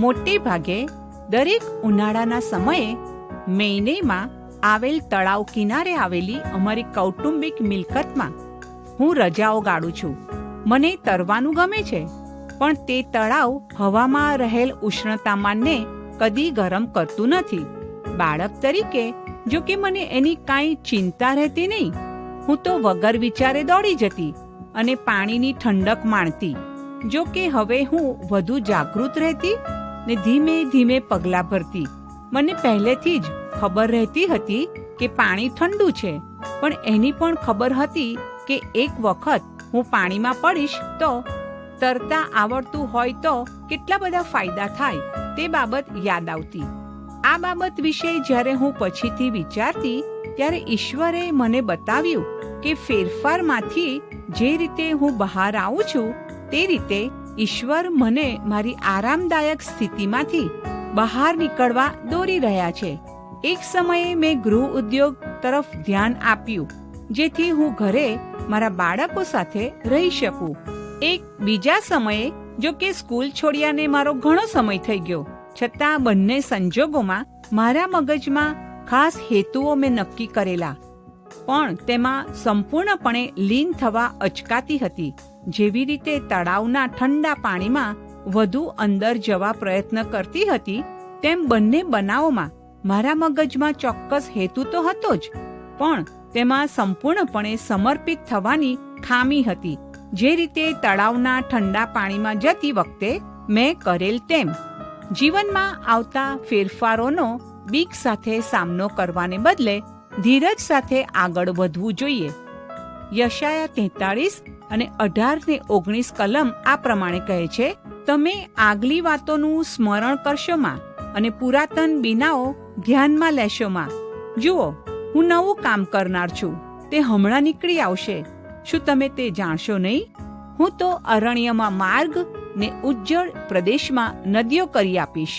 મોટે ભાગે દરેક ઉનાળાના સમયે મેઇનેમાં આવેલ તળાવ કિનારે આવેલી અમારી કૌટુંબિક મિલકતમાં હું રજાઓ ગાળું છું. મને તરવાનું ગમે છે, પણ તે તળાવ હવામાં રહેલ ઉષ્ણતામાનને કદી ગરમ કરતું નથી. બાળક તરીકે જો કે મને એની કાંઈ ચિંતા રહેતી નહીં. હું તો વગર વિચારે દોડી જતી અને પાણીની ઠંડક માણતી. જો કે હવે હું વધુ જાગૃત રહેતી ને ધીમે ધીમે પગલાં ભરતી. મને પહેલેથી જ ખબર રહેતી હતી કે પાણી ઠંડુ છે, પણ એની પણ ખબર હતી કે એક વખત હું પાણીમાં પડીશ તો તરતા આવડતું હોય તો કેટલા બધા ફાયદા થાય તે બાબત યાદ આવતી. આ બાબત વિશે જ્યારે હું પછીથી વિચારતી ત્યારે ઈશ્વરે મને બતાવ્યું કે ફેરફારમાંથી જે રીતે હું બહાર આવું છું તે રીતે ઈશ્વર મને મારી આરામદાયક સ્થિતિમાંથી બહાર નીકળવા દોરી રહ્યા છે. એક સમયે મેં ગૃહ ઉદ્યોગ તરફ ધ્યાન આપ્યું, જેથી હું ઘરે મારા બાળકો સાથે રહી શકું. એક બીજા સમયે જો કે સ્કૂલ છોડ્યાને મારો ઘણો સમય થઈ ગયો, છતાં બંને સંજોગોમાં મારા મગજમાં ખાસ હેતુઓ મેં નક્કી કરેલા, પણ તેમાં સંપૂર્ણપણે લીન થવા અચકાતી હતી. જેવી રીતે તળાવના ઠંડા પાણીમાં વધુ અંદર જવા પ્રયત્ન કરતી હતી, તેમ બંને બનાવોમાં મારા મગજમાં ચોક્કસ હેતુ તો હતો જ, પણ તેમાં સંપૂર્ણપણે સમર્પિત થવાની ખામી હતી. જે રીતે તળાવના ઠંડા પાણીમાં જતી વખતે મેં કરેલ તેમ. જીવનમાં આવતા ફેરફારોનો બીક સાથે સામનો કરવાને બદલે ધીરજ સાથે આગળ વધવું જોઈએ. યશાયા 43 અને 18 ને 19 કલમ આ પ્રમાણે કહે છે, તમે આગલી વાતોનું સ્મરણ કરશોમાં અને પુરાતન બીનાઓ ધ્યાનમાં લેશોમાં. જુઓ, હું નવું કામ કરનાર છું, તે હમણાં નીકળી આવશે. શું તમે તે જાણશો નહીં? હું તો અરણ્યમાં માર્ગ ને ઉજ્જળ પ્રદેશમાં નદીઓ કરી આપીશ.